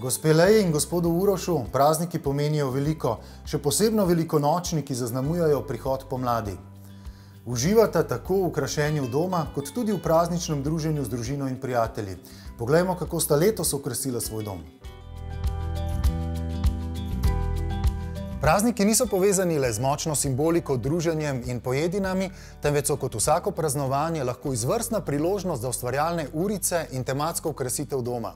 Gospe Leji in gospodu Urošu prazniki pomenijo veliko, še posebno velikonočni, ki zaznamujejo prihod pomladi. Uživata tako v okrašenju doma, kot tudi v prazničnem druženju z družino in prijatelji. Poglejmo, kako sta letos okrasila svoj dom. Prazniki niso povezani le z močno simboliko, druženjem in pojedinami, temveč so kot vsako praznovanje lahko izvrstna priložnost za ustvarjalne urice in tematsko okrasitev doma.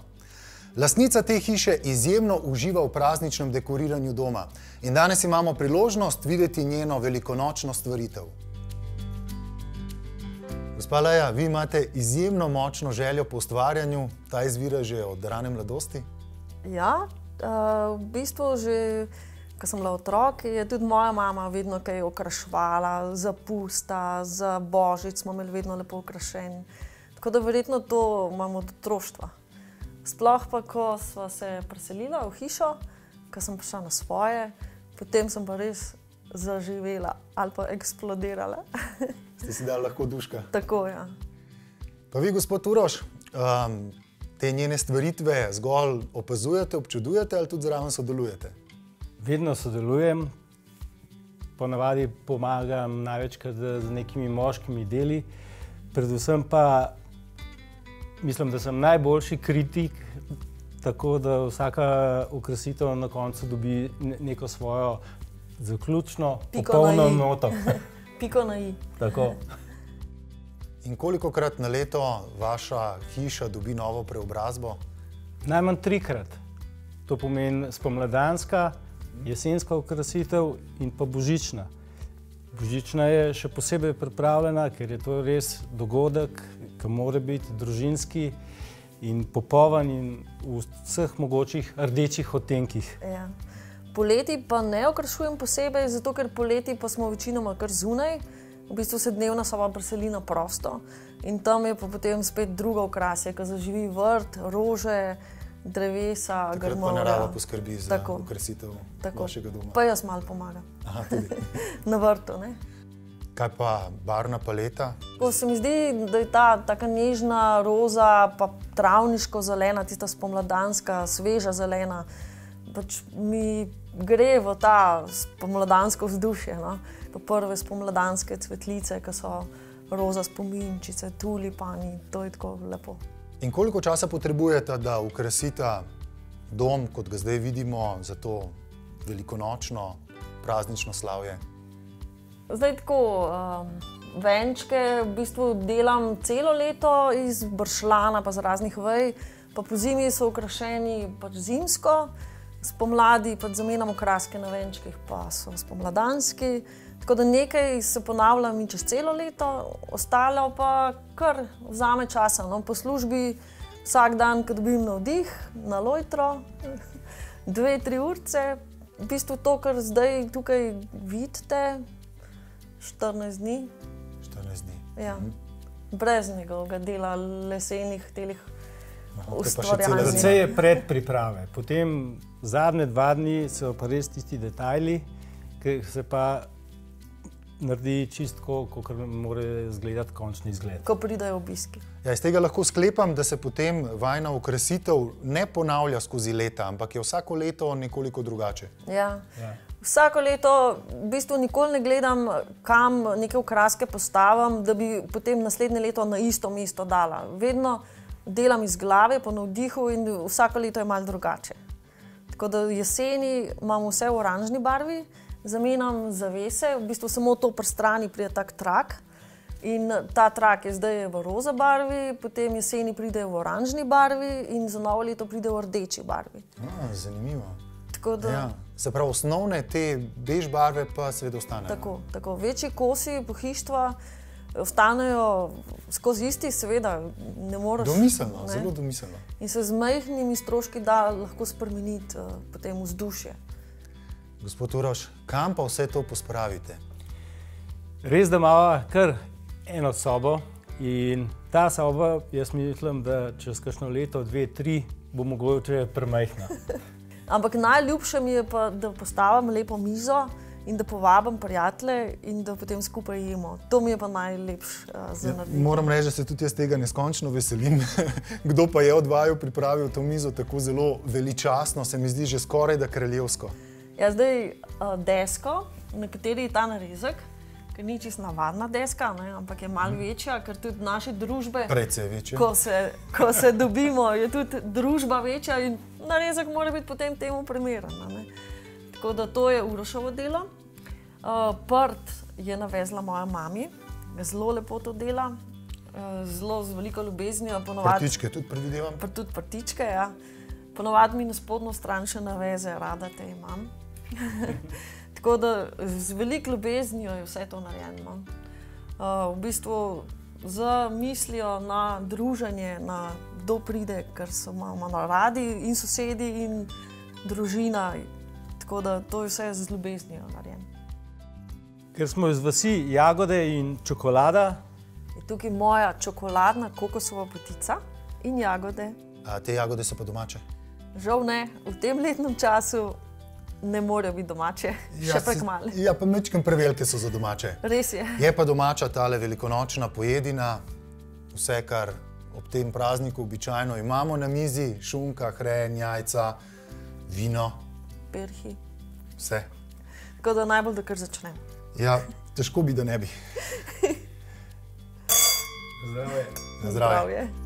Lastnica te hiše izjemno uživa v prazničnem dekoriranju doma in danes imamo priložnost videti njeno velikonočno stvaritev. Gospa Leja, vi imate izjemno močno željo po ustvarjanju, ta izvira že od rane mladosti? Ja, v bistvu že, ko sem bila otrok, je tudi moja mama vedno kaj okraševala, za pusta, za božič smo imeli vedno lepo okrašeni. Tako da verjetno to imamo od otroštva. Sploh pa, ko sva se preselila v hišo, ko sem prišla na svoje, potem sem pa res zaživela ali pa eksplodirala. Ste si dali lahko duška? Tako, ja. Pa vi, gospod Uroš, te njene stvaritve zgolj opazujete, občudujete ali tudi zraven sodelujete? Vedno sodelujem, ponavadi pomagam največkrat z nekimi moškimi deli, predvsem pa mislim, da sem najboljši kritik, tako da vsaka okrasitev na koncu dobi neko svojo zaključno, popolno noto. Piko na i. Tako. In kolikokrat na leto vaša hiša dobi novo preobrazbo? Najmanj 3-krat. To pomeni spomladanska, jesenska okrasitev in pa božična. Božična je še posebej pripravljena, ker je to res dogodek, ki mora biti družinski in popoln in v vseh mogočih rdečih odtenkih. Ja. Poleti pa ne okrašujem posebej, zato ker poleti pa smo večinoma kar zunaj. V bistvu se dnevna soba preseli na prosto in tam je pa potem spet druga okrasja, ko zaživi vrt, rože, drevesa, grmovja. Takrat pa narava poskrbi za okrasitev vašega doma. Pa jaz malo pomagam. Aha, tudi. Na vrtu, ne? Kaj pa barvna paleta? Ko se mi zdi, da je ta taka nežna roza, pa travniško zelena, tista spomladanska, sveža zelena, pač mi gre v ta spomladansko vzdušje, no? Pa prve spomladanske cvetlice, ki so roza spominčice, tulipani, to je tako lepo. In koliko časa potrebujete, da okrasita dom, kot ga zdaj vidimo, za to velikonočno, praznično slavje? Zdaj tako, venčke v bistvu delam celo leto iz bršljana pa z raznih vej, pa po zimi so okrašeni pač zimsko, spomladi pač zamenjamo kraske na venčkih, pa so spomladanski. Tako da nekaj se ponavljam in čez celo leto, ostalo pa kar vzame časa. No, po službi vsak dan, ko dobim navdih, na lojtro, 2-3 urce, v bistvu to, kar zdaj tukaj vidite, 14 dni. 14 dni. Ja. Brez njegovega dela lesenih telih ustvarjalnih. Precej je predpriprave. Potem zadnje 2 dni so pa res tisti detajli, ki se pa naredi čistko, kot mora izgledati končni izgled. Ko pridajo obiski. Ja, iz tega lahko sklepam, da se potem vajna okrasitev ne ponavlja skozi leta, ampak je vsako leto nekoliko drugače. Ja. Vsako leto v bistvu nikoli ne gledam, kam neke okraske postavim, da bi potem naslednje leto na isto mesto dala. Vedno delam iz glave, po navdihu in vsako leto je malo drugače. Tako da jeseni imam vse v oranžni barvi, zamenjam zavese, v bistvu samo to pri strani pride tak trak in ta trak je zdaj v roza barvi, potem jeseni pride v oranžni barvi in za novo leto pride v rdeči barvi. Zanimivo. Tako da... Ja. Se pravi, osnovne te bež barve pa seveda ostanejo. Tako. Večji kosi pohištva ostanejo skozi isti, seveda, ne moreš... Domiselno, zelo domiselno. In se z majhnimi stroški da lahko spremeniti potem vzdušje. Gospod Uroš, kam pa vse to pospravite? Res, da imamo kar eno sobo in ta soba, jaz mislim, da čez kakšno leto, 2, 3 bo mogoče premajhna. Ampak najljubše mi je pa, da postavim lepo mizo in da povabim prijatelje in da potem skupaj jemo. To mi je pa najlepše za narediti. Moram reči, da se tudi jaz tega neskončno veselim. Kdo pa je od vaju pripravil to mizo tako zelo veličastno, se mi zdi že skoraj da kraljevsko. Ja, zdaj desko, na kateri je ta narezek, ker ni čisto navadna deska, ne, ampak je malo večja, ker tudi naše družbe, Precej večja. ko se dobimo, je tudi družba večja in narezek mora biti potem temu primeren. Ne. Tako da to je Urošovo delo. Prt je navezla moja mami, zelo lepo to dela, zelo z veliko ljubeznijo. Prtičke tudi predvidevam? Tudi prtičke, ja. Ponovadi mi na spodnjo stran še naveze, rada te imam. Tako da z veliko ljubeznijo je vse to narejeno. V bistvu z mislijo na druženje, na kdo pride, ker so imamo radi in sosedi in družina. Tako da to je vse z ljubeznijo narejeno. Ker smo iz vasi Jagode in čokolada. Je tukaj moja čokoladna kokosova potica in jagode. A te jagode so pa domače? Žal ne, v tem letnem času ne morejo biti domače, še prekmale. Ja, pa mečkam prevelike so za domače. Res je. Je pa domača tale velikonočna pojedina, vse, kar ob tem prazniku običajno imamo na mizi, šunka, hren, jajca, vino. Perhi. Vse. Tako da najbolj, da kar začnem. Ja, težko bi, da ne bi. Zdravje. Zdravje.